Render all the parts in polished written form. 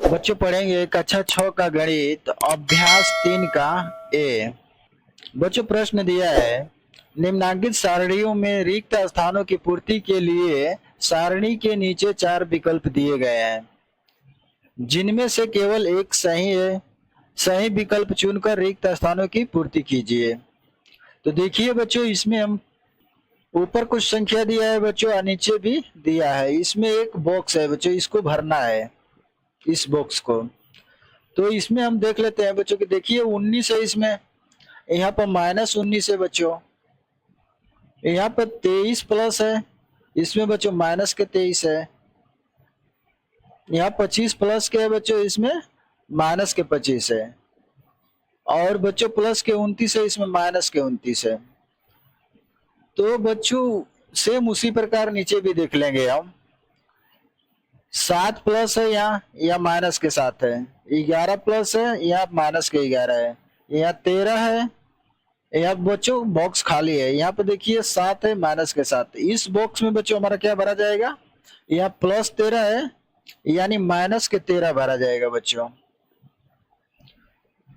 बच्चों पढ़ेंगे कक्षा 6 का गणित अभ्यास 3 का ए। बच्चों प्रश्न दिया है, निम्नांकित सारणियों में रिक्त स्थानों की पूर्ति के लिए सारणी के नीचे 4 विकल्प दिए गए हैं, जिनमें से केवल एक सही है। सही विकल्प चुनकर रिक्त स्थानों की पूर्ति कीजिए। तो देखिए बच्चों, इसमें हम ऊपर कुछ संख्या दिया है बच्चों और नीचे भी दिया है। इसमें एक बॉक्स है बच्चों, इसको भरना है, इस बॉक्स को। तो इसमें हम देख लेते हैं बच्चों कि देखिए 19 है, इसमें यहाँ पर -19 है बच्चों, यहाँ पर 23 प्लस है, इसमें बच्चों माइनस के 23 है, यहाँ 25 प्लस के है बच्चों, इसमें माइनस के 25 है, और बच्चों प्लस के 29 है, इसमें माइनस के 29 है। तो बच्चों सेम उसी प्रकार नीचे भी देख लेंगे हम। 7 प्लस है यहाँ, या माइनस के 7 है, 11 प्लस है, यहाँ माइनस के 11 है, यहाँ 13 है, यहाँ बच्चों बॉक्स खाली है, यहाँ पे देखिए 7 है, माइनस के 7। इस बॉक्स में बच्चों हमारा क्या भरा जाएगा, यहाँ +13 है, यानी माइनस के 13 भरा जाएगा बच्चों।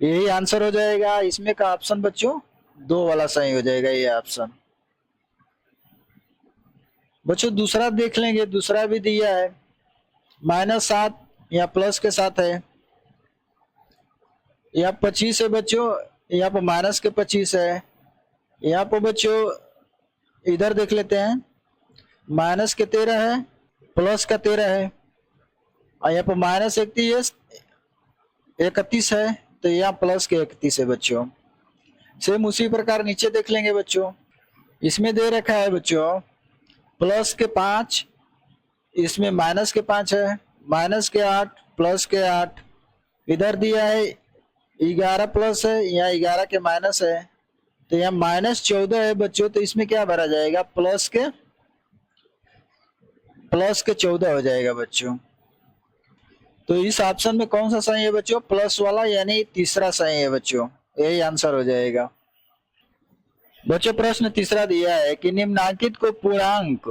यही आंसर हो जाएगा इसमें का ऑप्शन बच्चों 2 वाला सही हो जाएगा, ये ऑप्शन। बच्चों दूसरा देख लेंगे, दूसरा भी दिया है -7, यहाँ प्लस के 7 है, यहाँ 25 है बच्चों, यहाँ पर माइनस के 25 है, यहाँ पर बच्चों इधर देख लेते हैं, माइनस के 13 है, प्लस का 13 है, और यहाँ पर -31 है, तो यहाँ प्लस के 31 है बच्चों। सेम उसी प्रकार नीचे देख लेंगे बच्चों, इसमें दे रखा है बच्चों प्लस के 5, इसमें माइनस के 5 है, माइनस के 8, प्लस के 8, इधर दिया है 11 प्लस है, यहाँ 11 के माइनस है, तो यहाँ -14 है बच्चों। तो इसमें क्या भरा जाएगा, प्लस के 14 हो जाएगा बच्चों। तो इस ऑप्शन में कौन सा सही है बच्चों, प्लस वाला, यानी तीसरा सही है बच्चों, यही आंसर हो जाएगा। बच्चों प्रश्न तीसरा दिया है कि निम्नांकित को पूर्णांक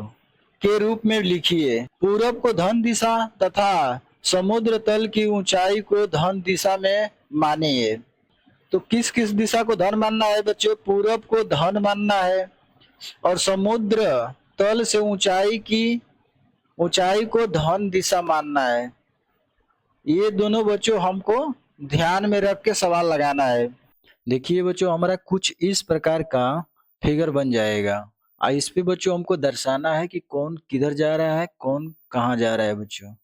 के रूप में लिखिए। पूरब को धन दिशा तथा समुद्र तल की ऊंचाई को धन दिशा में मानिए। तो किस किस दिशा को धन मानना है बच्चों, पूरब को धन मानना है, और समुद्र तल से ऊंचाई को धन दिशा मानना है। ये दोनों बच्चों हमको ध्यान में रख के सवाल लगाना है। देखिए बच्चों, हमारा कुछ इस प्रकार का फिगर बन जाएगा, और इस पे बच्चों हमको दर्शाना है कि कौन किधर जा रहा है, कौन कहाँ जा रहा है बच्चों।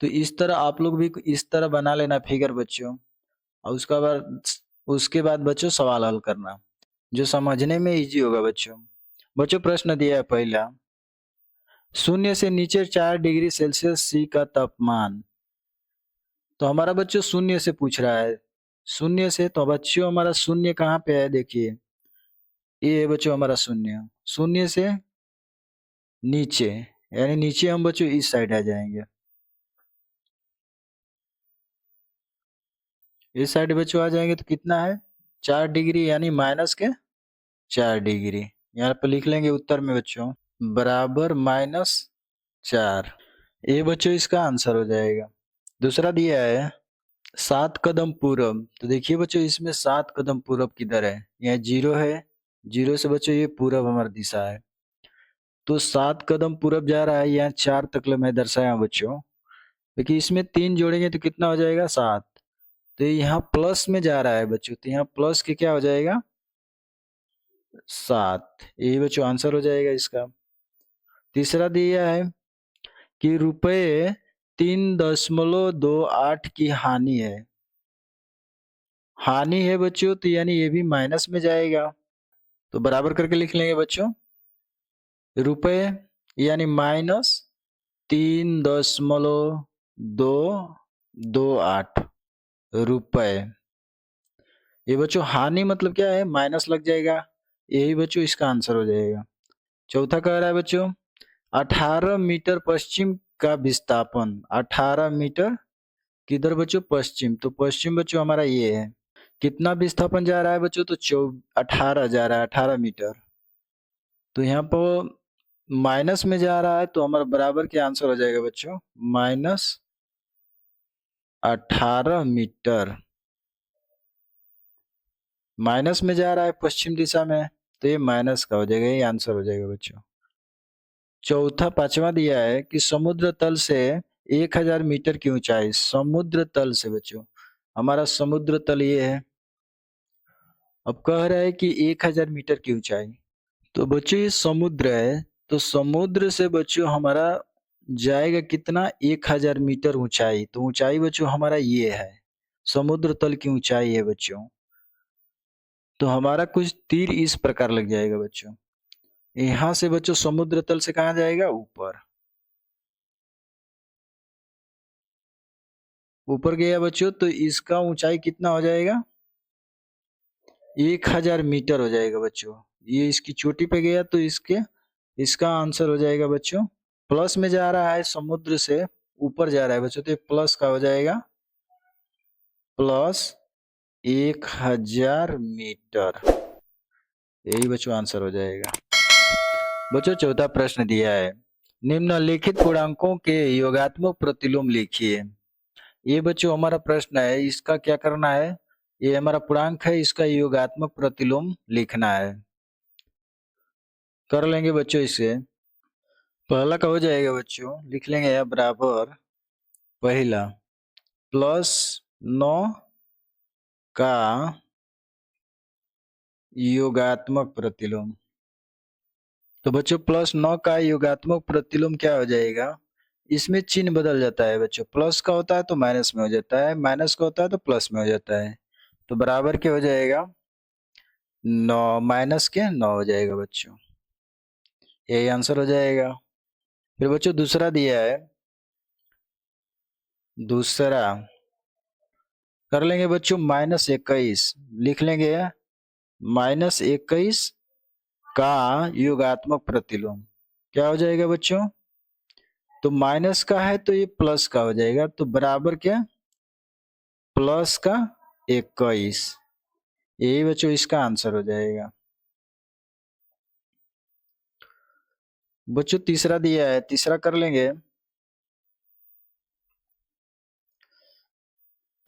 तो इस तरह आप लोग भी इस तरह बना लेना फिगर बच्चों, और उसके बाद बच्चों सवाल हल करना, जो समझने में इजी होगा बच्चों। बच्चों प्रश्न दिया है पहला, 0 से नीचे 4 डिग्री सेल्सियस सी का तापमान। तो हमारा बच्चों 0 से पूछ रहा है, 0 से, तो बच्चों हमारा 0 कहाँ पे है, देखिए ये है बच्चों हमारा 0। 0 से नीचे, यानी नीचे हम बच्चों इस साइड आ जाएंगे, इस साइड बच्चों आ जाएंगे, तो कितना है 4 डिग्री, यानी माइनस के 4 डिग्री। यहाँ पर लिख लेंगे उत्तर में बच्चों बराबर -4। ये बच्चों इसका आंसर हो जाएगा। दूसरा दिया है 7 कदम पूरब। तो देखिए बच्चों इसमें 7 कदम पूरब किधर है, यहाँ 0 है, 0 से बच्चों ये पूरब हमारा दिशा है, तो 7 कदम पूरब जा रहा है, यहाँ 4 तक मैं दर्शाया बच्चों, क्योंकि इसमें 3 जोड़ेंगे तो कितना हो जाएगा 7। तो यहाँ प्लस में जा रहा है बच्चों, तो यहाँ प्लस के क्या हो जाएगा 7। यही बच्चों आंसर हो जाएगा इसका। तीसरा दिया है कि रुपए 3.28 की हानि है। हानि है बच्चों, तो यानी ये भी माइनस में जाएगा, तो बराबर करके लिख लेंगे बच्चों, रुपए यानी -3.228 रुपए। ये बच्चों हानि मतलब क्या है, माइनस लग जाएगा, यही बच्चों इसका आंसर हो जाएगा। चौथा कह रहा है बच्चों 18 मीटर पश्चिम का विस्थापन। 18 मीटर किधर बच्चों, पश्चिम, तो पश्चिम बच्चों हमारा ये है। कितना विस्थापन जा रहा है बच्चों, तो 18 जा रहा है, 18 मीटर। तो यहाँ पर माइनस में जा रहा है, तो हमारा बराबर के आंसर हो जाएगा बच्चों 18 मीटर माइनस में जा रहा है पश्चिम दिशा में, तो ये माइनस का हो जाएगा, ये आंसर हो जाएगा बच्चों। चौथा पांचवा दिया है कि समुद्र तल से 1000 मीटर की ऊंचाई, समुद्र तल से बच्चों, हमारा समुद्र तल ये है, अब कह रहा है कि 1000 मीटर की ऊंचाई, तो बच्चों ये समुद्र है, तो समुद्र से बच्चों हमारा जाएगा कितना, 1000 मीटर ऊंचाई, तो ऊंचाई बच्चों हमारा ये है, समुद्र तल की ऊंचाई है बच्चों। तो हमारा कुछ तीर इस प्रकार लग जाएगा बच्चों, यहां से बच्चों समुद्र तल से कहा जाएगा, ऊपर, ऊपर गया बच्चों, तो इसका ऊंचाई कितना हो जाएगा, 1000 मीटर हो जाएगा बच्चों। ये इसकी चोटी पे गया तो इसका आंसर हो जाएगा बच्चों, प्लस में जा रहा है, समुद्र से ऊपर जा रहा है बच्चों, तो ये प्लस का हो जाएगा, प्लस 1000 मीटर, यही बच्चों आंसर हो जाएगा। बच्चों चौथा प्रश्न दिया है, निम्नलिखित पूर्णांकों के योगात्मक प्रतिलोम लिखिए। ये बच्चों हमारा प्रश्न है, इसका क्या करना है, ये हमारा पूर्णांक है, इसका योगात्मक प्रतिलोम लिखना है। कर लेंगे बच्चों इसे, पहला का हो जाएगा बच्चों, लिख लेंगे यह बराबर पहला +9 का योगात्मक प्रतिलोम, तो बच्चों +9 का योगात्मक प्रतिलोम क्या हो जाएगा, इसमें चिन्ह बदल जाता है बच्चों, प्लस का होता है तो माइनस में हो जाता है, माइनस का होता है तो प्लस में हो जाता है, तो बराबर क्या हो जाएगा, 9 माइनस के 9 हो जाएगा बच्चों, यही आंसर हो जाएगा। फिर बच्चों दूसरा दिया है, दूसरा कर लेंगे बच्चों -21, लिख लेंगे -21 का योगात्मक प्रतिलोम, क्या हो जाएगा बच्चों, तो माइनस का है तो ये प्लस का हो जाएगा, तो बराबर क्या, प्लस का 21, यही बच्चों इसका आंसर हो जाएगा। बच्चों तीसरा दिया है, तीसरा कर लेंगे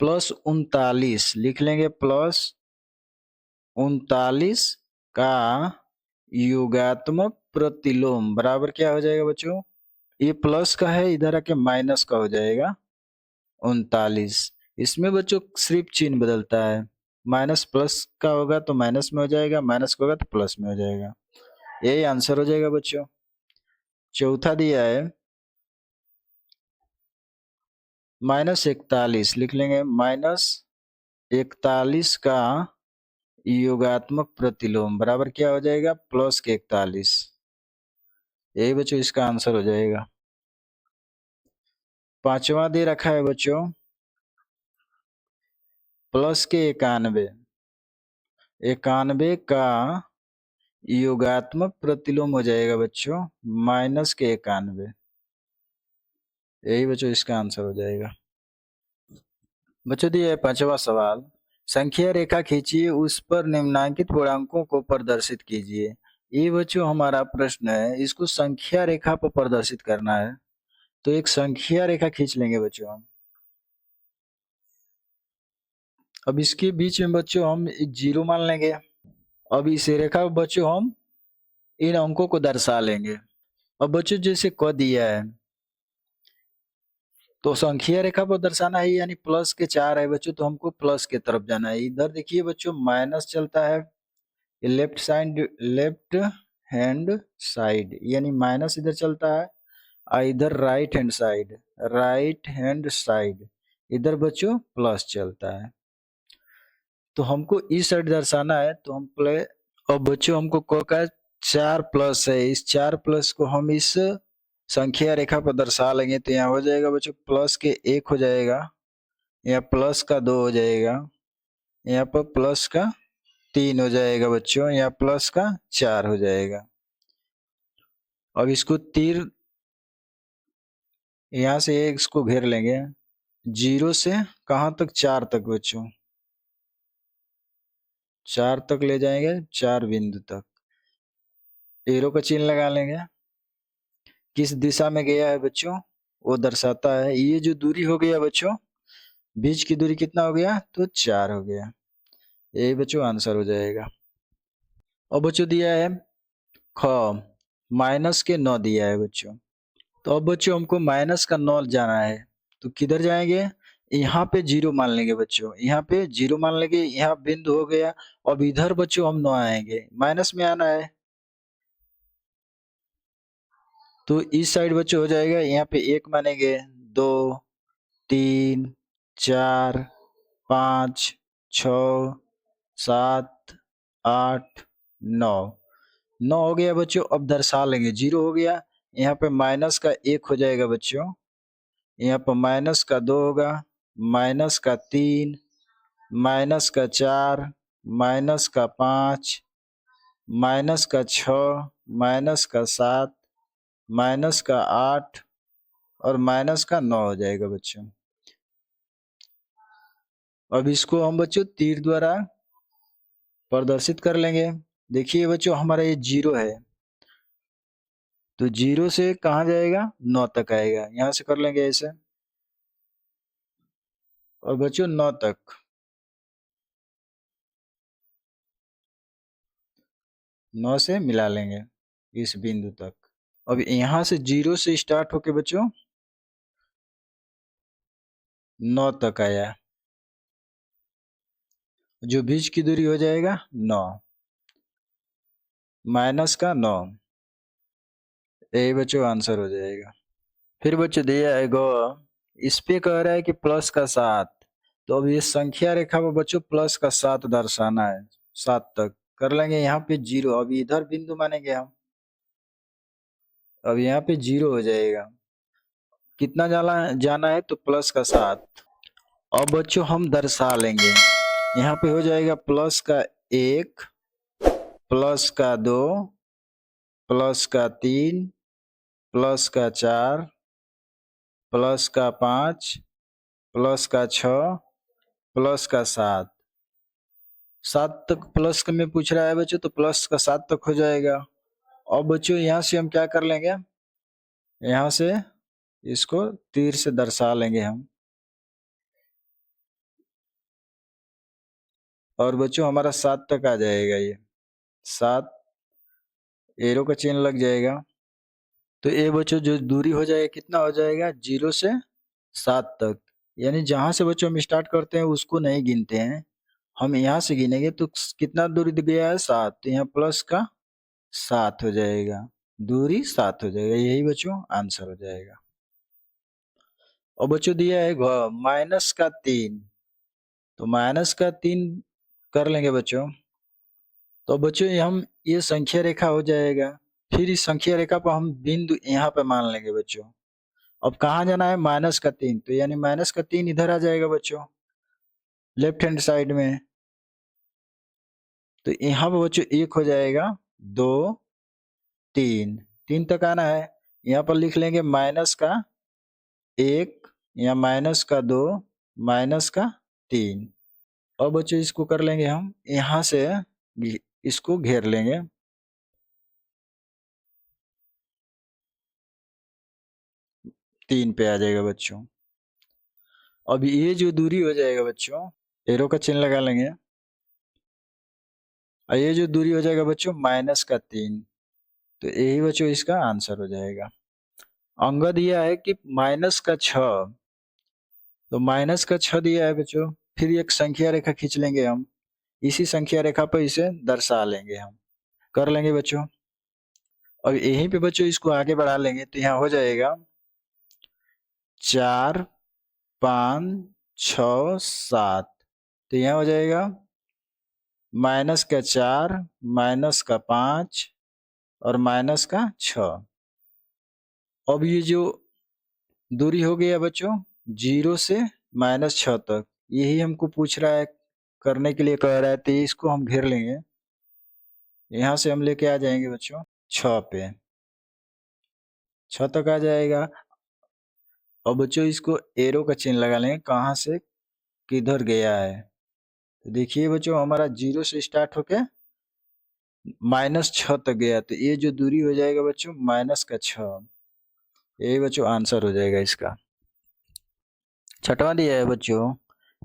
+39, लिख लेंगे +39 का योगात्मक प्रतिलोम बराबर क्या हो जाएगा बच्चों, ये प्लस का है, इधर आके माइनस का हो जाएगा 39, इसमें बच्चों सिर्फ चिन्ह बदलता है, माइनस प्लस का होगा तो माइनस में हो जाएगा, माइनस का होगा तो प्लस में हो जाएगा, यही आंसर हो जाएगा बच्चों। चौथा दिया है -41, लिख लेंगे -41 का योगात्मक प्रतिलोम बराबर क्या हो जाएगा, +41, यही बच्चों इसका आंसर हो जाएगा। पांचवा दे रखा है बच्चों +91, 91 का योगात्मक प्रतिलोम हो जाएगा बच्चों -91, यही बच्चों इसका आंसर हो जाएगा। बच्चों दिए पांचवा सवाल, संख्या रेखा खींचिए, उस पर निम्नांकित पूर्णांकों को प्रदर्शित कीजिए। ये बच्चों हमारा प्रश्न है, इसको संख्या रेखा पर प्रदर्शित करना है, तो एक संख्या रेखा खींच लेंगे बच्चों हम। अब इसके बीच में बच्चों हम एक 0 मान लेंगे, अब इस रेखा पर बच्चों हम इन अंकों को दर्शा लेंगे। अब बच्चों जैसे क दिया है, तो संख्या रेखा पर दर्शाना है, यानी +4 है बच्चों, तो हमको प्लस के तरफ जाना है। इधर देखिए बच्चों माइनस चलता है, लेफ्ट हैंड साइड यानी माइनस इधर चलता है, और इधर राइट हैंड साइड इधर बच्चों प्लस चलता है, तो हमको इस साइड दर्शाना है, तो हम प्ले, अब बच्चों हमको क का 4 प्लस है, इस 4 प्लस को हम इस संख्या रेखा पर दर्शा लेंगे, तो यहाँ हो जाएगा बच्चों प्लस के 1 हो जाएगा, यहाँ प्लस का 2 हो जाएगा, यहाँ पर प्लस का 3 हो जाएगा बच्चों, यहाँ प्लस का 4 हो जाएगा। अब इसको तीर यहाँ से इसको घेर लेंगे, 0 से कहाँ तक, 4 तक बच्चों, 4 तक ले जाएंगे, 4 बिंदु तक एरो का चिन्ह लगा लेंगे, किस दिशा में गया है बच्चों वो दर्शाता है। ये जो दूरी हो गया बच्चों बीच की दूरी कितना हो गया, तो 4 हो गया। यही बच्चों आंसर हो जाएगा। और बच्चों दिया है ख माइनस के 9 दिया है बच्चों। तो अब बच्चों हमको माइनस का 9 जाना है, तो किधर जाएंगे, यहाँ पे 0 मान लेंगे बच्चों, यहाँ पे 0 मान लेंगे, यहाँ बिंदु हो गया। अब इधर बच्चों हम 9 आएंगे, माइनस में आना है, तो इस साइड बच्चों हो जाएगा, यहाँ पे 1 मानेंगे, 2 3 4 5 6 7 8 9 9 हो गया बच्चों। अब दर्शा लेंगे, 0 हो गया, यहाँ पे माइनस का 1 हो जाएगा बच्चों, यहाँ पर माइनस का 2 होगा, माइनस का 3, माइनस का 4, माइनस का 5, माइनस का 6, माइनस का 7, माइनस का 8 और माइनस का 9 हो जाएगा बच्चों। अब इसको हम बच्चों तीर द्वारा प्रदर्शित कर लेंगे। देखिए बच्चों हमारा ये 0 है, तो 0 से कहाँ जाएगा, 9 तक आएगा, यहाँ से कर लेंगे ऐसे, और बच्चों 9 तक, 9 से मिला लेंगे इस बिंदु तक। अब यहाँ से 0 से स्टार्ट होके बच्चों 9 तक आया, जो बीच की दूरी हो जाएगा 9, माइनस का 9, यही बच्चों आंसर हो जाएगा। फिर बच्चों दिया है गो, इस पे कह रहा है कि प्लस का 7, तो अब ये संख्या रेखा पर बच्चों प्लस का 7 दर्शाना है, 7 तक कर लेंगे। यहाँ पे 0, अब इधर बिंदु मानेंगे हम, अब यहाँ पे 0 हो जाएगा, कितना जाना है, तो प्लस का 7। अब बच्चों हम दर्शा लेंगे, यहाँ पे हो जाएगा प्लस का 1, प्लस का 2, प्लस का 3, प्लस का 4, प्लस का 5, प्लस का 6, प्लस का 7। 7 तक प्लस में पूछ रहा है बच्चों, तो प्लस का 7 तक हो जाएगा। अब बच्चों यहाँ से हम क्या कर लेंगे, यहाँ से इसको तीर से दर्शा लेंगे हम, और बच्चों हमारा 7 तक आ जाएगा, ये 7 एरो का चिन्ह लग जाएगा। तो ये बच्चों जो दूरी हो जाएगा, कितना हो जाएगा, 0 से 7 तक, यानी जहां से बच्चों हम स्टार्ट करते हैं उसको नहीं गिनते हैं, हम यहाँ से गिनेंगे, तो कितना दूरी गया है, 7, तो यहाँ प्लस का 7 हो जाएगा, दूरी 7 हो जाएगा, यही बच्चों आंसर हो जाएगा। और बच्चों दिया है माइनस का 3, तो माइनस का 3 कर लेंगे बच्चों। तो बच्चों हम ये संख्या रेखा हो जाएगा, फिर इस संख्या रेखा पर हम बिंदु यहाँ पे मान लेंगे बच्चों। अब कहाँ जाना है, माइनस का 3, तो यानी माइनस का 3 इधर आ जाएगा बच्चों, लेफ्ट हैंड साइड में। तो यहाँ पर बच्चों 1 हो जाएगा, 2 3, 3 तक आना है, यहाँ पर लिख लेंगे माइनस का 1 या माइनस का 2, माइनस का 3। अब बच्चों इसको कर लेंगे हम, यहाँ से इसको घेर लेंगे, तीन पे आ जाएगा बच्चों। अब ये जो दूरी हो जाएगा बच्चों, एरो का चिन्ह लगा लेंगे, और ये जो दूरी हो जाएगा बच्चों माइनस का 3, तो यही बच्चों इसका आंसर हो जाएगा। अंग दिया है कि माइनस का 6, तो माइनस का 6 दिया है बच्चों, फिर एक संख्या रेखा खींच लेंगे हम, इसी संख्या रेखा पर इसे दर्शा लेंगे हम, कर लेंगे बच्चों। और यहीं पे बच्चों इसको आगे बढ़ा लेंगे, तो यहाँ हो जाएगा 4 5 6 7, तो यहाँ हो जाएगा माइनस का 4, माइनस का 5 और माइनस का 6। अब ये जो दूरी हो गया बच्चों 0 से -6 तक, यही हमको पूछ रहा है, करने के लिए कह रहा है, तो इसको हम घेर लेंगे, यहाँ से हम लेके आ जाएंगे बच्चों 6 पे, 6 तक आ जाएगा। और बच्चों इसको एरो का चिन्ह लगा लेंगे, कहाँ से किधर गया है, तो देखिए बच्चों हमारा 0 से स्टार्ट होके -6 तक गया, तो ये जो दूरी हो जाएगा बच्चों माइनस का 6, यही बच्चों आंसर हो जाएगा इसका। छठवां दिया है बच्चों,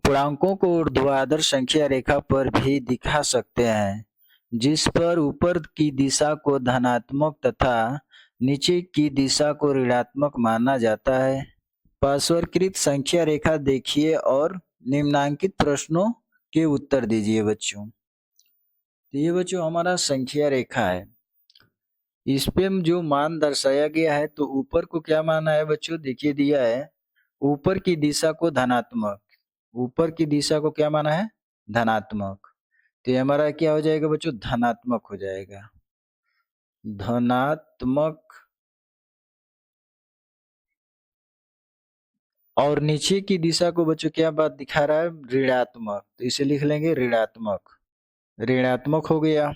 पूर्णांकों को ऊर्ध्वाधर संख्या रेखा पर भी दिखा सकते हैं, जिस पर ऊपर की दिशा को धनात्मक तथा नीचे की दिशा को ऋणात्मक माना जाता है। पार्श्वकृत संख्या रेखा देखिए और निम्नांकित प्रश्नों के उत्तर दीजिए बच्चों। तो ये बच्चों हमारा संख्या रेखा है, इस पे जो मान दर्शाया गया है, तो ऊपर को क्या माना है बच्चों, देखिए दिया है ऊपर की दिशा को धनात्मक, ऊपर की दिशा को क्या माना है, धनात्मक। तो ये हमारा क्या हो जाएगा बच्चों, धनात्मक हो जाएगा, धनात्मक। और नीचे की दिशा को बच्चों क्या बात दिखा रहा है, ऋणात्मक, तो इसे लिख लेंगे ऋणात्मक, ऋणात्मक हो गया।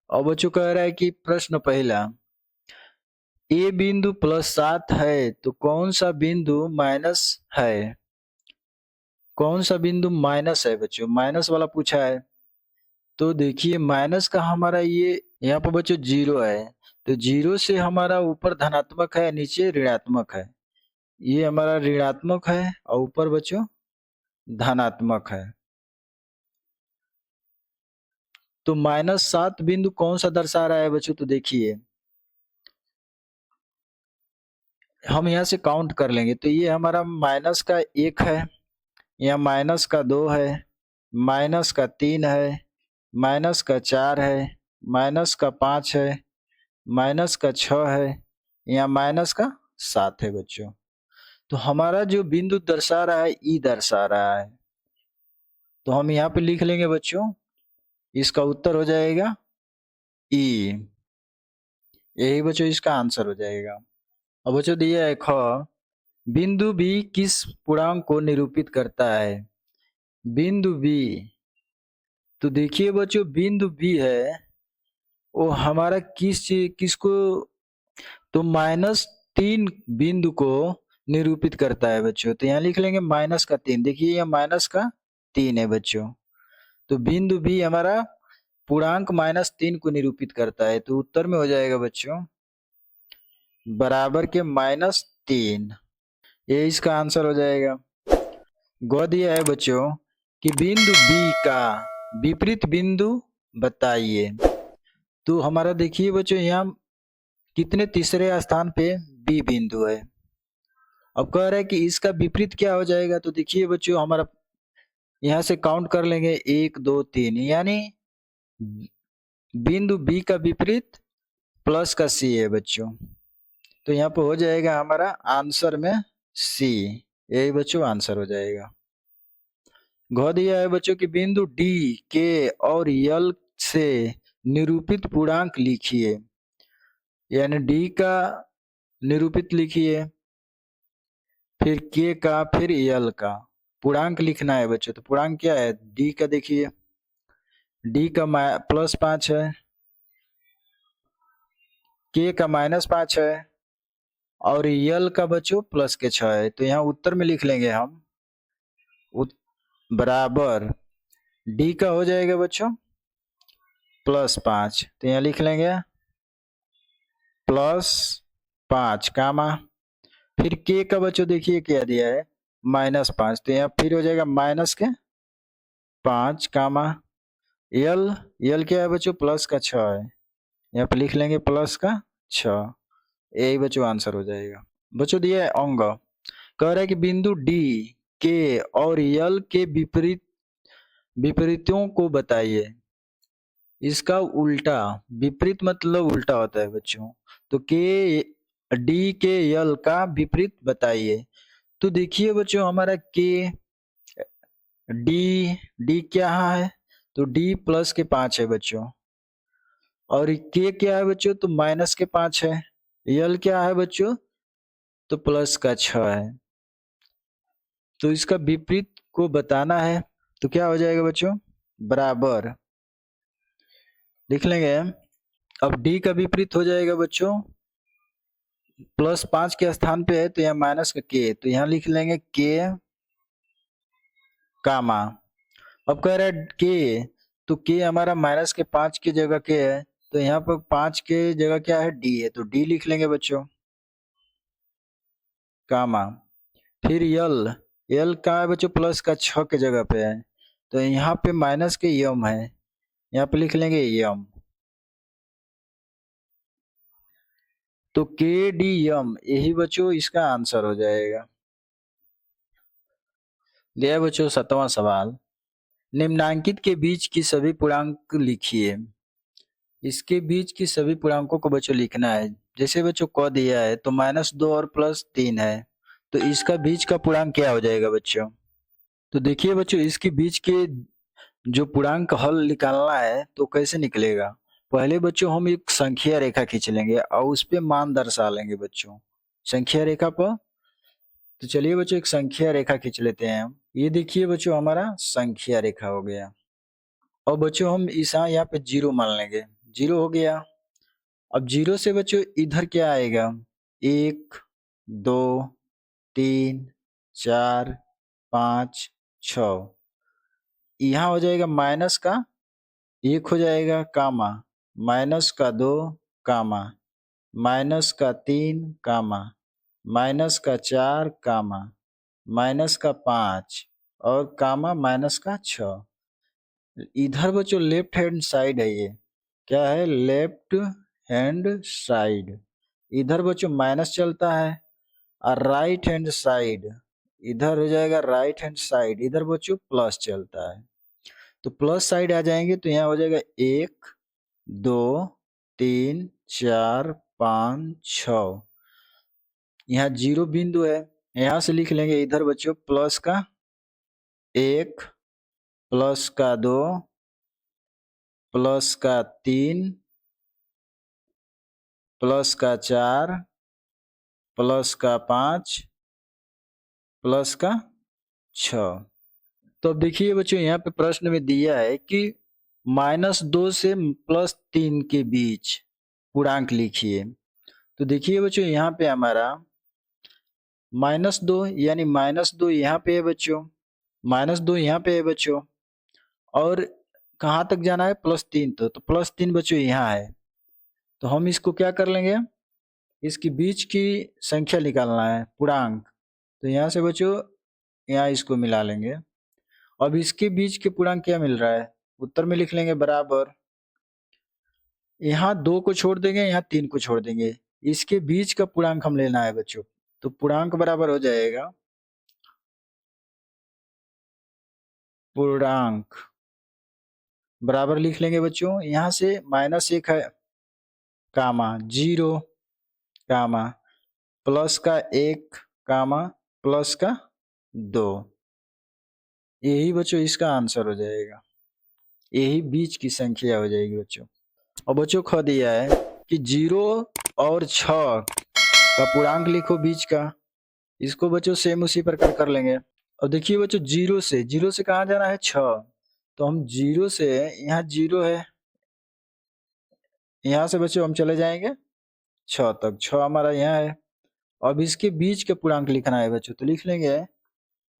और बच्चों कह रहा है कि प्रश्न पहला, ए बिंदु +7 है तो कौन सा बिंदु माइनस है, कौन सा बिंदु माइनस है बच्चों, माइनस वाला पूछा है। तो देखिए माइनस का हमारा ये यहाँ पर बच्चों 0 है, तो 0 से हमारा ऊपर धनात्मक है, नीचे ऋणात्मक है, ये हमारा ऋणात्मक है और ऊपर बच्चों धनात्मक है। तो -7 बिंदु कौन सा दर्शा रहा है बच्चों, तो देखिए हम यहाँ से काउंट कर लेंगे, तो ये हमारा माइनस का 1 है, यहाँ माइनस का 2 है, माइनस का 3 है, माइनस का 4 है, माइनस का 5 है, माइनस का 6 है, यहाँ माइनस का 7 है बच्चों। तो हमारा जो बिंदु दर्शा रहा है ई दर्शा रहा है, तो हम यहाँ पे लिख लेंगे बच्चों, इसका उत्तर हो जाएगा ई, यही बच्चों इसका आंसर हो जाएगा। अब बच्चों दिया है ख, बिंदु बी किस पूर्णांक को निरूपित करता है, बिंदु बी। तो देखिए बच्चों बिंदु बी है वो हमारा किसको, तो -3 बिंदु को निरूपित करता है बच्चों। तो यहाँ लिख लेंगे -3, देखिए यहाँ -3 है बच्चों। तो बिंदु बी हमारा पूर्णांक -3 को निरूपित करता है, तो उत्तर में हो जाएगा बच्चों बराबर के -3, ये इसका आंसर हो जाएगा। ग दिया है बच्चों कि बिंदु बी का विपरीत बिंदु बताइए। तो हमारा देखिए बच्चों यहाँ कितने तीसरे स्थान पे बी बिंदु है। अब कह रहा है कि इसका विपरीत क्या हो जाएगा, तो देखिए बच्चों हमारा यहाँ से काउंट कर लेंगे 1 2 3, यानी बिंदु बी का विपरीत प्लस का सी है बच्चों। तो यहाँ पे हो जाएगा हमारा आंसर में सी, यही बच्चों आंसर हो जाएगा। घ दिया है बच्चों की बिंदु डी के और यल से निरूपित पूर्णांक लिखिए, यानी डी का निरूपित लिखिए, फिर के का, फिर यल का पूर्णांक लिखना है बच्चों। तो पूर्णांक क्या है, डी का देखिए, डी का +5 है, के का -5 है और यल का बच्चों +6 है। तो यहाँ उत्तर में लिख लेंगे हम बराबर डी का हो जाएगा बच्चों +5, तो यहाँ लिख लेंगे +5 कामा, फिर के का बच्चों देखिए क्या दिया है -5, तो यहाँ फिर हो जाएगा -5 कामा, यल क्या है बच्चों +6 है, यहाँ पे लिख लेंगे +6, यही बच्चों आंसर हो जाएगा। बच्चों दिया है अंग, कह रहा है कि बिंदु डी के और यल के विपरीतों को बताइए। इसका उल्टा, विपरीत मतलब उल्टा होता है बच्चों। तो के डी के यल का विपरीत बताइए। तो देखिए बच्चों हमारा के डी क्या है, तो डी +5 है बच्चों, और के क्या है बच्चों, तो -5 है, यल क्या है बच्चों, तो +6 है। तो इसका विपरीत को बताना है, तो क्या हो जाएगा बच्चों बराबर लिख लेंगे। अब डी का विपरीत हो जाएगा बच्चों +5 के स्थान पे है, तो यहाँ माइनस का के, तो यहाँ लिख लेंगे के कामा। अब कह रहा है के, तो के हमारा -5 की जगह के है, तो यहाँ पर 5 के जगह क्या है डी है, तो डी लिख लेंगे बच्चों कामा, फिर यल एल कहाँ है बच्चों, प्लस का 6 के जगह पे है, तो यहाँ पे माइनस के यम है, यहाँ पे लिख लेंगे यम, तो के डी यम, यही बच्चों इसका आंसर हो जाएगा। दिया बच्चों 7वां सवाल, निम्नांकित के बीच की सभी पूर्णांक लिखिए। इसके बीच की सभी पूर्णांकों को बच्चों लिखना है। जैसे बच्चों क दिया है तो -2 और +3 है, तो इसका बीच का पूर्णांक क्या हो जाएगा बच्चों? तो देखिए बच्चों, इसके बीच के जो पूर्णांक हल निकालना है तो कैसे निकलेगा? पहले बच्चों हम एक संख्या रेखा खींच लेंगे और उस पे मान दर्शा लेंगे बच्चों, संख्या रेखा पर। तो चलिए बच्चों एक संख्या रेखा खींच लेते हैं हम। ये देखिए बच्चों हमारा संख्या रेखा हो गया। और बच्चों हम इस यहाँ पे 0 मान लेंगे, 0 हो गया। अब 0 से बच्चों इधर क्या आएगा? 1, 2, 3, 4, 5, 6। यहाँ हो जाएगा माइनस का 1 हो जाएगा कामा, माइनस का 2 कामा, माइनस का 3 कामा, माइनस का 4 कामा, माइनस का 5 और कामा माइनस का 6। इधर बच्चों लेफ्ट हैंड साइड है, ये क्या है? Left hand side. इधर बच्चों माइनस चलता है और राइट हैंड साइड इधर हो जाएगा राइट हैंड साइड, इधर बच्चों प्लस चलता है। तो प्लस साइड आ जाएंगे तो यहाँ हो जाएगा 1, 2, 3, 4, 5, 6। यहाँ 0 बिंदु है, यहाँ से लिख लेंगे इधर बच्चों प्लस का 1, प्लस का 2, प्लस का 3, प्लस का 4, प्लस का 5, प्लस का 6। तो अब देखिए बच्चों यहाँ पे प्रश्न में दिया है कि -2 से +3 के बीच पूर्णांक लिखिए। तो देखिए बच्चों यहाँ पे हमारा -2 यानी -2 यहाँ पे है बच्चों, -2 यहाँ पे है बच्चों, और कहाँ तक जाना है? +3 तो +3 बच्चों यहाँ है। तो हम इसको क्या कर लेंगे? इसके बीच की संख्या निकालना है, पूर्णांक। तो यहाँ से बच्चों यहाँ इसको मिला लेंगे। अब इसके बीच के पूर्णांक क्या मिल रहा है? उत्तर में लिख लेंगे बराबर, यहाँ 2 को छोड़ देंगे, यहाँ 3 को छोड़ देंगे। इसके बीच का पूर्णांक हम लेना है बच्चों। तो पूर्णांक बराबर हो जाएगा, पूर्णांक बराबर लिख लेंगे बच्चों, यहाँ से -1 है कामा 0 कामा प्लस का 1 कामा प्लस का 2। यही बच्चों इसका आंसर हो जाएगा, यही बीच की संख्या हो जाएगी बच्चों। और बच्चों ख दिया है कि 0 और 6 का पूर्णांक लिखो बीच का। इसको बच्चों सेम उसी प्रकार कर लेंगे। और देखिए बच्चों 0 से कहाँ जाना है? 6। तो हम 0 से, यहाँ 0 है, यहाँ से बच्चों हम चले जाएंगे 6 तक, 6 हमारा यहाँ है। अब इसके बीच के पूर्णांक लिखना है बच्चों, तो लिख लेंगे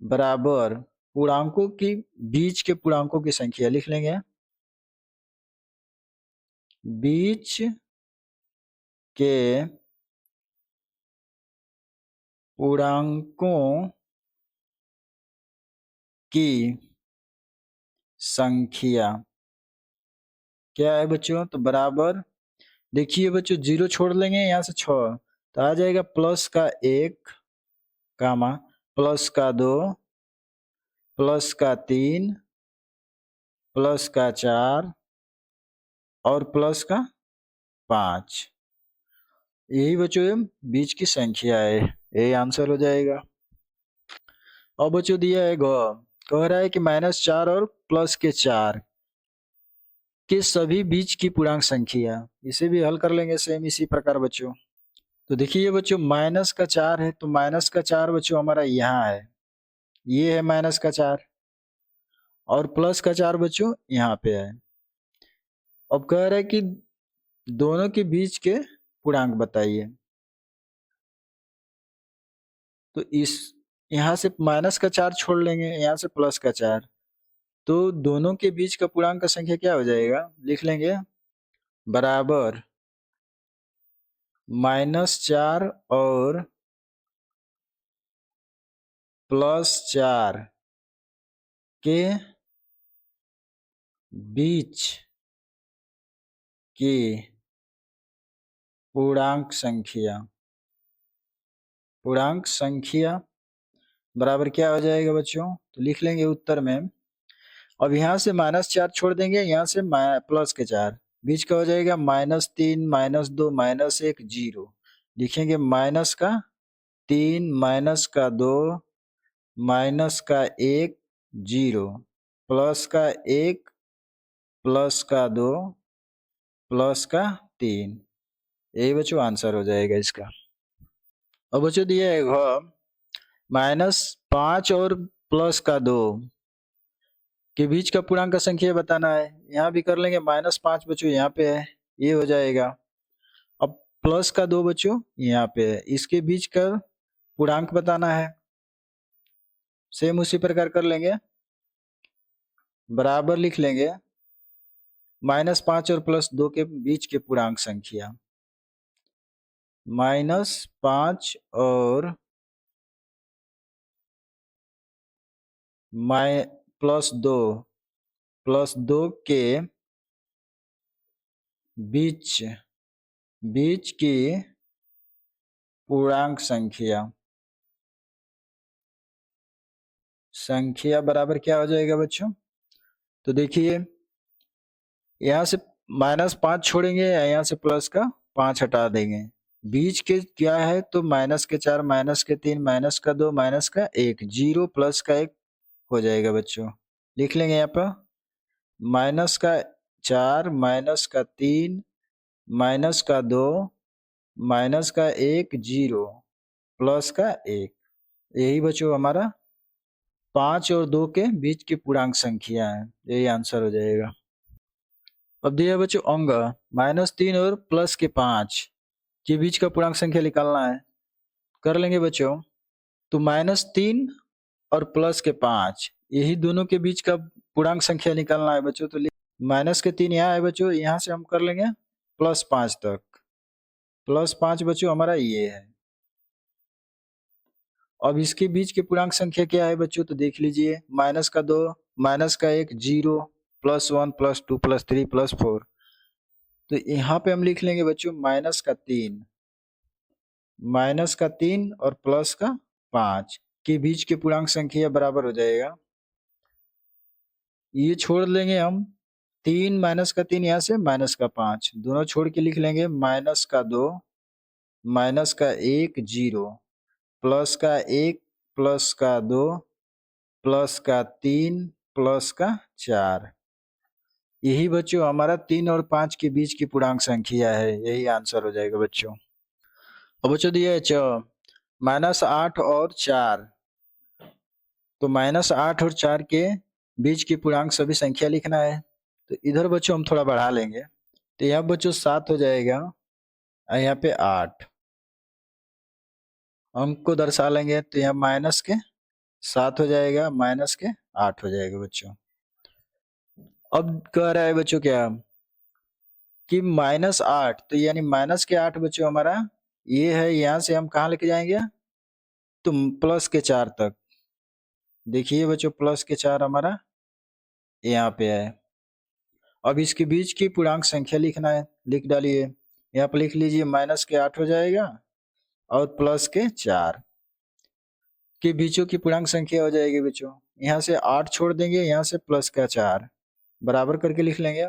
बराबर पूर्णांकों की बीच के पूर्णांकों की संख्या लिख लेंगे, बीच के पूर्णांकों की संख्या क्या है बच्चों? तो बराबर देखिए बच्चों 0 छोड़ लेंगे यहाँ से 6, तो आ जाएगा प्लस का 1 कामा प्लस का 2 प्लस का 3 प्लस का 4 और प्लस का 5। यही बच्चों बीच की संख्या है, यही आंसर हो जाएगा। और बच्चों दिया है कह रहा है कि -4 और प्लस के 4 के सभी बीच की पूर्णांक संख्या। इसे भी हल कर लेंगे सेम इसी प्रकार बच्चों। तो देखिए बच्चों -4 है, तो -4 बच्चों हमारा यहाँ है, ये है -4, और +4 बच्चों यहाँ पे है। अब कह रहा है कि दोनों के बीच के पूर्णांक बताइए। तो इस यहाँ से -4 छोड़ लेंगे, यहाँ से +4, तो दोनों के बीच का पूर्णांक का संख्या क्या हो जाएगा? लिख लेंगे बराबर -4 और +4 के बीच की पूर्णांक संख्या बराबर क्या हो जाएगा बच्चों? तो लिख लेंगे उत्तर में। अब यहाँ से -4 छोड़ देंगे, यहाँ से प्लस के 4, बीच का हो जाएगा -3 -2 -1 0। लिखेंगे माइनस का 3 माइनस का 2 माइनस का 1 0 प्लस का 1 प्लस का 2 प्लस का 3। यही बच्चों आंसर हो जाएगा इसका। अब बच्चों दिया है -5 और प्लस का 2 के बीच का पूर्णांक का संख्या बताना है। यहाँ भी कर लेंगे -5 बच्चों यहाँ पे है, ये हो जाएगा। अब प्लस का 2 बच्चों यहाँ पे है, इसके बीच का पूर्णांक बताना है। सेम उसी प्रकार कर लेंगे, बराबर लिख लेंगे -5 और +2 के बीच के पूर्णांक संख्या। -5 और +2 के बीच की पूर्णांक संख्या बराबर क्या हो जाएगा बच्चों? तो देखिए यहाँ से -5 छोड़ेंगे, यहाँ से प्लस का 5 हटा देंगे। बीच के क्या है? तो -4 -3 -2 -1 0 प्लस का 1 हो जाएगा बच्चों। लिख लेंगे यहाँ पर -4 -3 -2 -1 0 प्लस का 1। यही बच्चों हमारा 5 और 2 के बीच की पूर्णांक संख्या है, यही आंसर हो जाएगा। अब दिया बच्चों अंग -3 और प्लस के 5 के बीच का पूर्णांक संख्या निकालना है। कर लेंगे बच्चों। तो -3 और प्लस के 5 यही दोनों के बीच का पूर्णांक संख्या निकालना है बच्चों। तो -3 यहाँ है बच्चों, यहाँ से हम कर लेंगे +5 तक। +5 बच्चों हमारा ये है। अब इसके बीच के पूर्णांक संख्या क्या है बच्चों? तो देख लीजिए -2 -1 0 +1 +2 +3 +4। तो यहाँ पे हम लिख लेंगे बच्चों -3 और प्लस का 5 के बीच के पूर्णांक संख्या बराबर हो जाएगा। ये छोड़ लेंगे हम 3 -3 यहाँ से -5 दोनों छोड़ के लिख लेंगे -2 -1 0 प्लस का 1 प्लस का 2 प्लस का 3 प्लस का 4। यही बच्चों हमारा 3 और 5 के बीच की पूर्णांक संख्या है, यही आंसर हो जाएगा बच्चों। अब बच्चों दिया है -8 और 4। तो -8 और 4 के बीच की पूर्णांक सभी संख्या लिखना है। तो इधर बच्चों हम थोड़ा बढ़ा लेंगे, तो यहाँ बच्चों 7 हो जाएगा और यहाँ पे 8 अंक को दर्शा लेंगे। तो यहाँ -7 हो जाएगा -8 हो जाएगा बच्चों। अब कह रहा है बच्चों क्या कि -8, तो यानी -8 बच्चों हमारा ये है। यहाँ से हम कहाँ लेके जाएंगे? तो +4 तक। देखिए बच्चों +4 हमारा यहाँ पे है। अब इसके बीच की पूर्णांक संख्या लिखना है, लिख डालिए। यहाँ पर लिख लीजिए -8 हो जाएगा और +4 के बीचों की पूर्णांक संख्या हो जाएगी बच्चों। यहाँ से 8 छोड़ देंगे, यहाँ से +4 बराबर करके लिख लेंगे।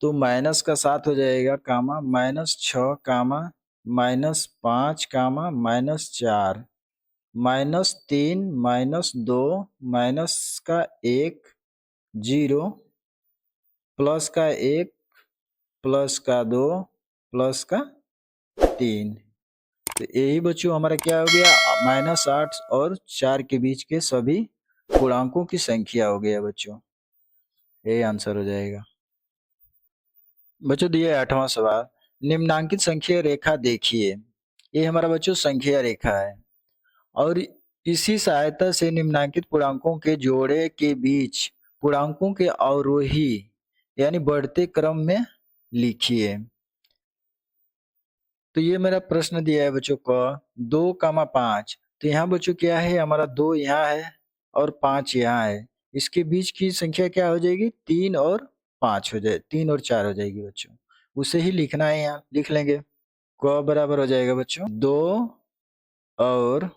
तो -7 हो जाएगा कामा -6 कामा -5 कामा -4 -3 -2 -1 0 प्लस का 1 प्लस का 2 प्लस का 3। तो यही बच्चों हमारा क्या हो गया? -8 और 4 के बीच के सभी पूर्णांकों की संख्या हो गया बच्चों, यही आंसर हो जाएगा। बच्चों दिया 8वां सवाल, निम्नांकित संख्या रेखा देखिए। ये हमारा बच्चों संख्या रेखा है और इसी सहायता से निम्नांकित पूर्णांकों के जोड़े के बीच पूर्णांकों के अवरोही यानी बढ़ते क्रम में लिखिए। तो ये मेरा प्रश्न दिया है बच्चों को 2, 5 तो यहाँ बच्चों क्या है, हमारा 2 यहाँ है और 5 यहाँ है। इसके बीच की संख्या क्या हो जाएगी, 3 और 5 हो जाए, 3 और 4 हो जाएगी बच्चों। उसे ही लिखना है यहाँ, लिख लेंगे। क बराबर हो जाएगा बच्चों 2 और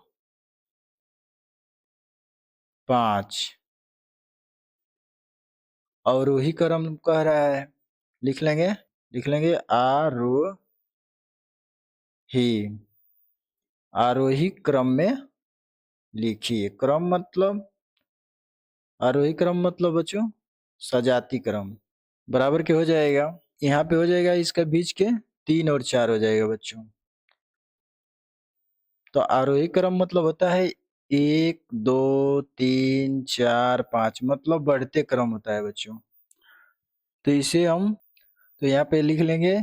5। अवरोही क्रम कह रहा है, लिख लेंगे आरोही। आरोही क्रम में लिखिए। क्रम मतलब, आरोही क्रम मतलब बच्चों सजाती क्रम। बराबर के हो जाएगा, यहाँ पे हो जाएगा इसका बीच के 3 और 4 हो जाएगा बच्चों। तो आरोही क्रम मतलब होता है 1 2 3 4 5, मतलब बढ़ते क्रम होता है बच्चों। तो इसे हम, तो यहाँ पे लिख लेंगे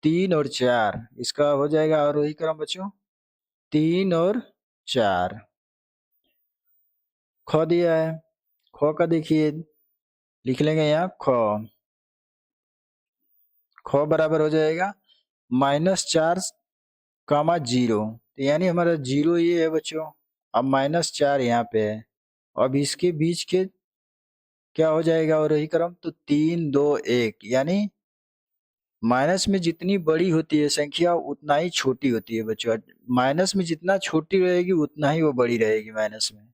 3 और 4, इसका हो जाएगा आरोही क्रम बच्चों 3 और 4। ख दिया है, ख का देखिए, लिख लेंगे यहाँ ख। ख बराबर हो जाएगा -4 कामा 0, तो यानी हमारा 0 ये है बच्चों। अब -4 यहाँ पे है, अब इसके बीच के क्या हो जाएगा अवरोही क्रम, तो 3 2 1, यानी माइनस में जितनी बड़ी होती है संख्या उतना ही छोटी होती है बच्चों। माइनस में जितना छोटी रहेगी उतना ही वो बड़ी रहेगी माइनस में।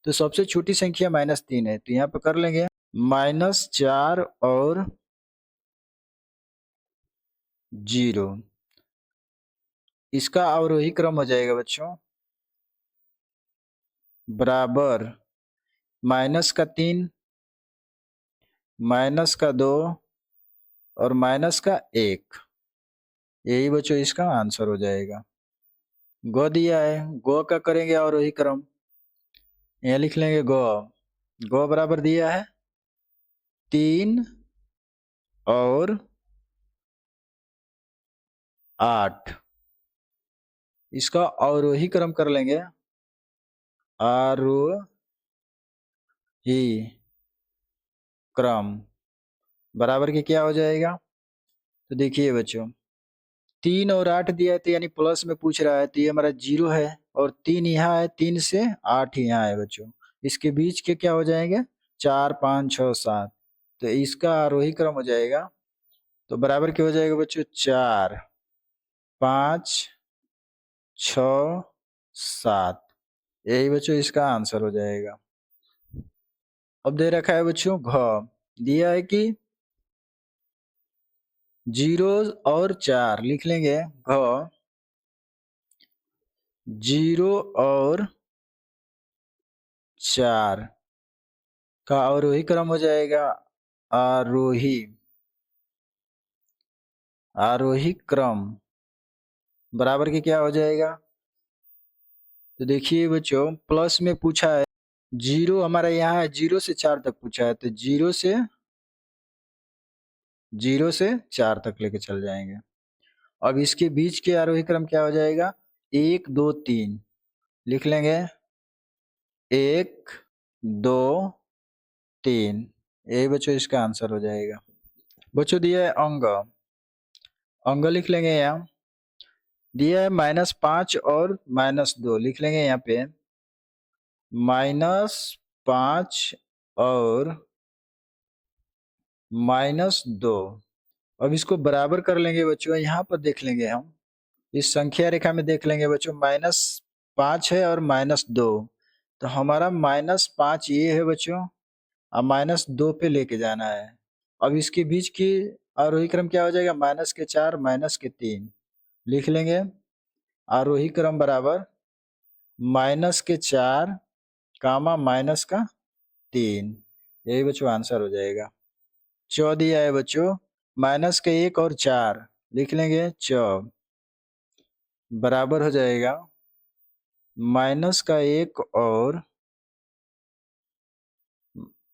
तो सबसे छोटी संख्या -3 है, तो यहाँ पे कर लेंगे -4 और 0। इसका अवरोही क्रम हो जाएगा बच्चों बराबर -3, -2 और -1। यही बच्चों इसका आंसर हो जाएगा। ग दिया है, ग का करेंगे अवरोही क्रम, यहाँ लिख लेंगे ग। ग बराबर दिया है 3 और 8। इसका अवरोही क्रम कर लेंगे आरोही क्रम बराबर के क्या हो जाएगा, तो देखिए बच्चों 3 और 8 दिया है, तो यानी प्लस में पूछ रहा है, तो ये हमारा 0 है और 3 यहाँ है, 3 से 8 यहाँ है बच्चों। इसके बीच के क्या हो जाएंगे 4 5 6 7, तो इसका आरोही क्रम हो जाएगा, तो बराबर क्या हो जाएगा बच्चों 4 5 6 7। यही बच्चों इसका आंसर हो जाएगा। अब दे रखा है बच्चों घ, दिया है कि 0 और 4, लिख लेंगे घ 0 और 4 का अवरोही क्रम हो जाएगा आरोही। आरोही क्रम बराबर के क्या हो जाएगा, तो देखिए बच्चों प्लस में पूछा है, 0 हमारा यहाँ है, 0 से 4 तक पूछा है, तो 0 से 4 तक लेके चल जाएंगे। अब इसके बीच के आरोही क्रम क्या हो जाएगा 1 2 3, लिख लेंगे 1 2 3। यही बच्चों इसका आंसर हो जाएगा। बच्चों दिया है अंग, अंग लिख लेंगे यहाँ, दिया है -5 और -2, लिख लेंगे यहाँ पे -5 और -2। अब इसको बराबर कर लेंगे बच्चों, यहाँ पर देख लेंगे हम, इस संख्या रेखा में देख लेंगे बच्चों -5 है और -2, तो हमारा -5 ये है बच्चों, अब -2 पे लेके जाना है। अब इसके बीच की आरोही क्रम क्या हो जाएगा -4 -3, लिख लेंगे आरोही क्रम बराबर -4 कामा -3। यही बच्चों आंसर हो जाएगा। 14 दिया है बच्चों, -1 और 4, लिख लेंगे 4 बराबर हो जाएगा -1 और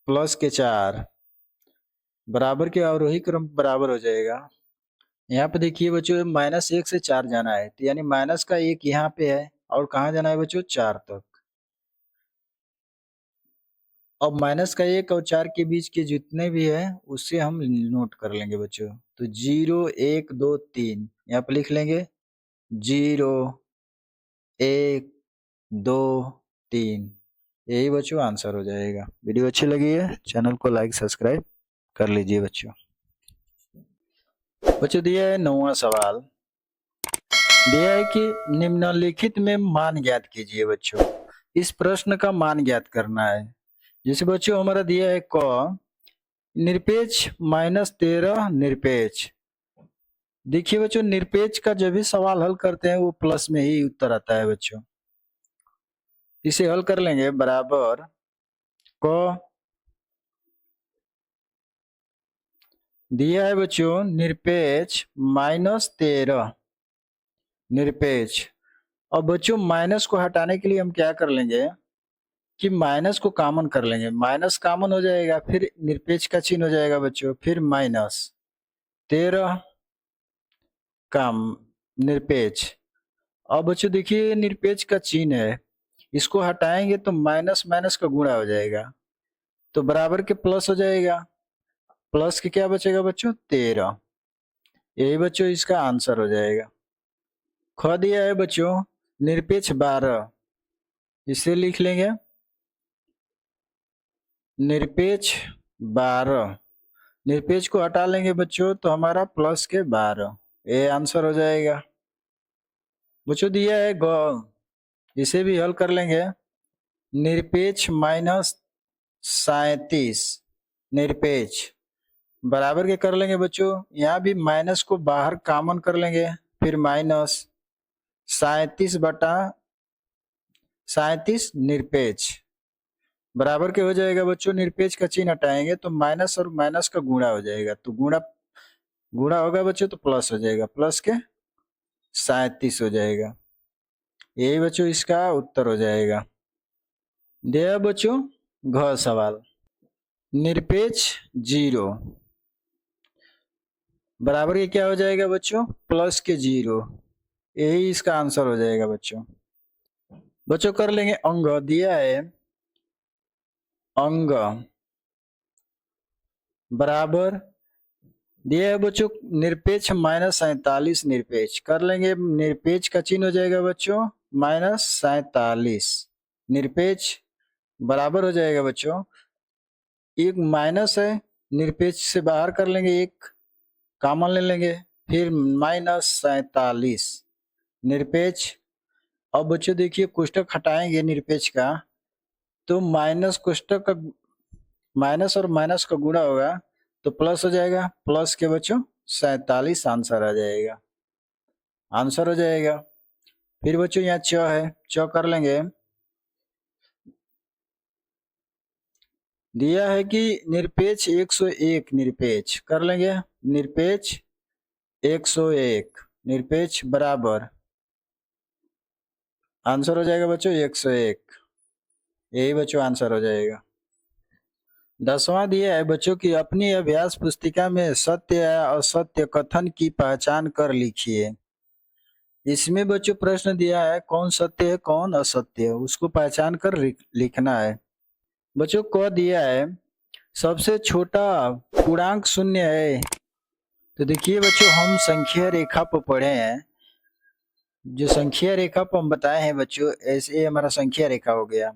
+4 बराबर के अवरोही क्रम बराबर हो जाएगा। यहाँ पे देखिए बच्चों -1 से 4 जाना है, तो यानी -1 यहाँ पे है और कहाँ जाना है बच्चों 4 तक। अब -1 और 4 के बीच के जितने भी है उससे हम नोट कर लेंगे बच्चों, तो 0 1 2 3 यहाँ पे लिख लेंगे 0 1 2 3। यही बच्चों आंसर हो जाएगा। वीडियो अच्छी लगी है चैनल को लाइक सब्सक्राइब कर लीजिए बच्चों। बच्चों दिया है 9वां सवाल, दिया है कि निम्नलिखित में मान ज्ञात कीजिए बच्चों। इस प्रश्न का मान ज्ञात करना है। जैसे बच्चों हमारा दिया है क निरपेक्ष -13 निरपेक्ष। देखिए बच्चों निरपेक्ष का जब भी सवाल हल करते हैं वो प्लस में ही उत्तर आता है बच्चों। इसे हल कर लेंगे बराबर क दिया है बच्चों निरपेक्ष -13 निरपेक्ष। अब बच्चों माइनस को हटाने के लिए हम क्या कर लेंगे कि माइनस को कॉमन कर लेंगे। माइनस कॉमन हो जाएगा फिर निरपेक्ष का चिन्ह हो जाएगा बच्चों, फिर -13 का निरपेक्ष। अब बच्चों देखिए निरपेक्ष का चिन्ह है, इसको हटाएंगे तो माइनस माइनस का गुणा हो जाएगा तो बराबर के प्लस हो जाएगा। प्लस के क्या बचेगा बच्चों 13। यही बच्चों इसका आंसर हो जाएगा। ख दिया है बच्चों निरपेक्ष 12, इसे लिख लेंगे निरपेक्ष 12। निरपेक्ष को हटा लेंगे बच्चों तो हमारा प्लस के 12, ये आंसर हो जाएगा। बच्चों दिया है ग, इसे भी हल कर लेंगे निरपेक्ष -37 निरपेक्ष बराबर के कर लेंगे बच्चों। यहाँ भी माइनस को बाहर कॉमन कर लेंगे फिर -37/37 निरपेक्ष बराबर के हो जाएगा बच्चों। निरपेक्ष का चिन्ह हटाएंगे तो माइनस और माइनस का गुणा हो जाएगा तो गुणा होगा बच्चों तो प्लस हो जाएगा, प्लस के 37 हो जाएगा। यही बच्चों इसका उत्तर हो जाएगा। दिया बच्चों घ सवाल निरपेक्ष 0 बराबर के क्या हो जाएगा बच्चों प्लस के 0, यही इसका आंसर हो जाएगा बच्चों। बच्चों कर लेंगे अंग। दिया है अंग बराबर दिया है बच्चों निरपेक्ष -47 निरपेक्ष। कर लेंगे निरपेक्ष का चिन्ह हो जाएगा बच्चों -47 निरपेक्ष बराबर हो जाएगा बच्चों, एक माइनस है निरपेक्ष से बाहर कर लेंगे, एक कॉमन ले लेंगे फिर -47 निरपेक्ष। अब बच्चों देखिए कोष्टक हटाएंगे निरपेक्ष का तो माइनस कोष्टक का माइनस और माइनस का गुणा होगा तो प्लस हो जाएगा, प्लस के बच्चों 47 आंसर आ जाएगा, आंसर हो जाएगा। फिर बच्चों यहाँ च है, च कर लेंगे। दिया है कि निरपेक्ष 101 निरपेक्ष। कर लेंगे निरपेक्ष 101 निरपेक्ष बराबर आंसर हो जाएगा बच्चों 101, यही बच्चों आंसर हो जाएगा। 10वां दिया है बच्चों की अपनी अभ्यास पुस्तिका में सत्य या असत्य कथन की पहचान कर लिखिए। इसमें बच्चों प्रश्न दिया है कौन सत्य है कौन असत्य है, उसको पहचान कर लिखना है। बच्चों को दिया है सबसे छोटा पूर्णांक 0 है। तो देखिए बच्चों हम संख्या रेखा पर पढ़े हैं, जो संख्या रेखा पर हम बताए हैं बच्चों ऐसे हमारा संख्या रेखा हो गया।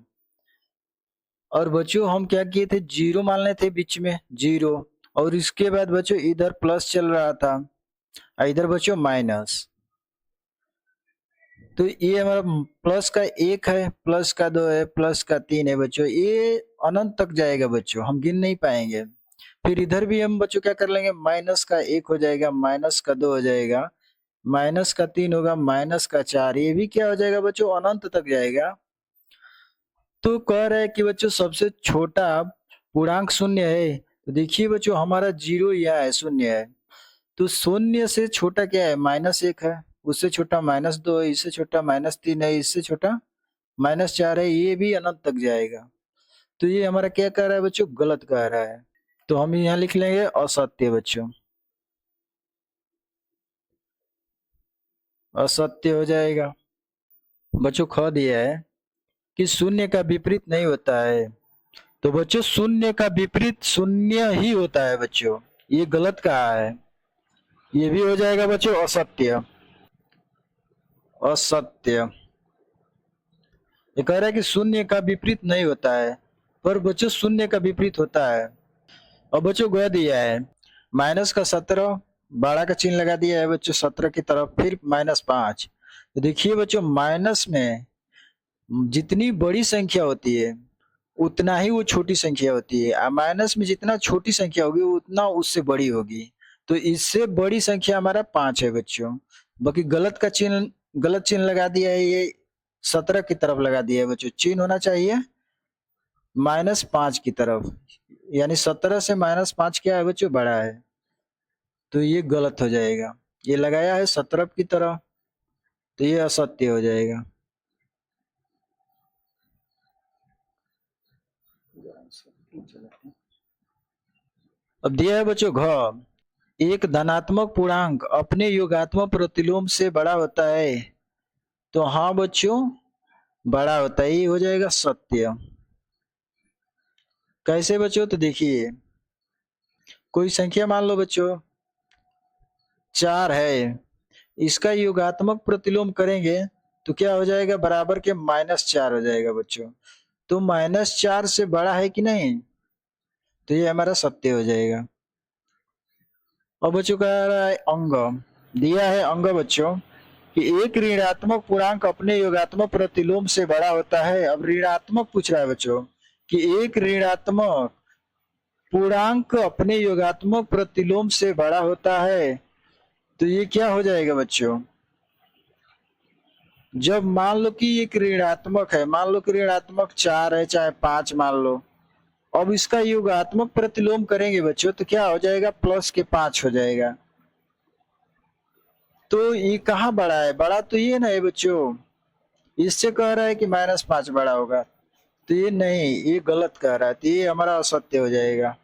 और बच्चों हम क्या किए थे 0 मान रहे थे बीच में 0 और इसके बाद बच्चों इधर प्लस चल रहा था इधर बच्चों माइनस। तो ये हमारा प्लस का 1 है, प्लस का 2 है, प्लस का 3 है बच्चों, ये अनंत तक जाएगा बच्चों, हम गिन नहीं पाएंगे। फिर इधर भी हम बच्चों क्या कर लेंगे माइनस का 1 हो जाएगा, माइनस का 2 हो जाएगा, माइनस का 3 होगा, माइनस का 4, ये भी क्या हो जाएगा बच्चों अनंत तक जाएगा। तो कह रहे हैं कि बच्चों सबसे छोटा पूर्णांक 0 है। तो देखिए बच्चों हमारा 0 यहाँ है, 0 है, तो 0 से छोटा क्या है -1 है, उससे छोटा -2 है, इससे छोटा -3 है, इससे छोटा -4 है, ये भी अनंत तक जाएगा। तो ये हमारा क्या कह रहा है बच्चों गलत कह रहा है, तो हम यहाँ लिख लेंगे असत्य बच्चों, असत्य हो जाएगा। बच्चों ख दिया है कि 0 का विपरीत नहीं होता है। तो बच्चों 0 का विपरीत 0 ही होता है बच्चों, ये गलत कहा है, ये भी हो जाएगा बच्चों असत्य, असत्य। ये कह रहा है कि शून्य का विपरीत नहीं होता है, पर बच्चों शून्य का विपरीत होता है। और बच्चों ग दिया है माइनस का 17, बड़ा का चिन्ह लगा दिया है बच्चों 17 की तरफ, फिर -5। तो देखिए बच्चों माइनस में जितनी बड़ी संख्या होती है उतना ही वो छोटी संख्या होती है, और माइनस में जितना छोटी संख्या होगी उतना उससे बड़ी होगी। तो इससे बड़ी संख्या हमारा 5 है बच्चों। बाकी गलत चिन्ह लगा दिया है, ये 17 की तरफ लगा दिया है बच्चों। चिन्ह होना चाहिए -5 की तरफ, यानी 17 से -5 क्या है बच्चों, बड़ा है। तो ये गलत हो जाएगा। ये लगाया है 17 की तरह, तो ये असत्य हो जाएगा। अब दिया है बच्चों घ, एक धनात्मक पूर्णांक अपने योगात्मक प्रतिलोम से बड़ा होता है। तो हाँ बच्चों, बड़ा होता है, ये हो जाएगा सत्य। कैसे बच्चों, तो देखिए कोई संख्या मान लो बच्चों 4 है, इसका योगात्मक प्रतिलोम करेंगे तो क्या हो जाएगा, बराबर के -4 हो जाएगा बच्चों। तो -4 से बड़ा है कि नहीं, तो ये हमारा सत्य हो जाएगा। और बच्चों कह रहा है अंग, दिया है अंग बच्चों कि एक ऋणात्मक पूर्णांक अपने योगात्मक प्रतिलोम से बड़ा होता है। अब ऋणात्मक पूछ रहा है बच्चों कि एक ऋणात्मक पूर्णांक अपने योगात्मक प्रतिलोम से बड़ा होता है, तो ये क्या हो जाएगा बच्चों, जब मान लो कि एक ऋणात्मक है, मान लो कि ऋणात्मक 4 है चाहे 5 मान लो, अब इसका योगात्मक प्रतिलोम करेंगे बच्चों तो क्या हो जाएगा, +5 हो जाएगा। तो ये कहाँ बड़ा है, बड़ा तो ये ना है बच्चों, इससे कह रहा है कि -5 बड़ा होगा, तो ये नहीं, ये गलत कह रहा है, तो ये हमारा असत्य हो जाएगा।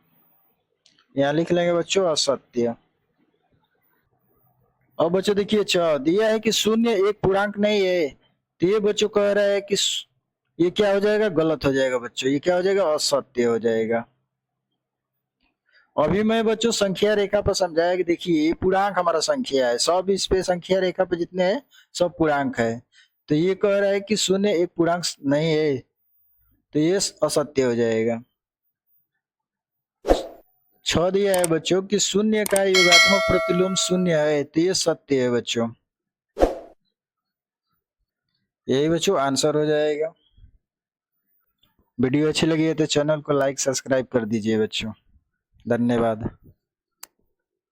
यहाँ लिख लेंगे बच्चों असत्य। अब बच्चों देखिए दिया है कि शून्य एक पूर्णांक नहीं है, तो ये बच्चों कह रहा है कि ये क्या हो जाएगा, गलत हो जाएगा बच्चों, ये क्या हो जाएगा, असत्य हो जाएगा। अभी मैं बच्चों संख्या रेखा पर समझाया कि देखिए ये पूर्णांक हमारा संख्या है, सब इस पे संख्या रेखा पे जितने हैं सब पूर्णांक है। तो ये कह रहा है कि शून्य एक पूर्णांक नहीं है, तो ये असत्य हो जाएगा। 6 दिया है बच्चों कि शून्य का योगात्मक प्रतिलोम शून्य है, तो ये सत्य है बच्चों। यही बच्चों आंसर हो जाएगा। वीडियो अच्छी लगी है तो चैनल को लाइक सब्सक्राइब कर दीजिए बच्चों। धन्यवाद।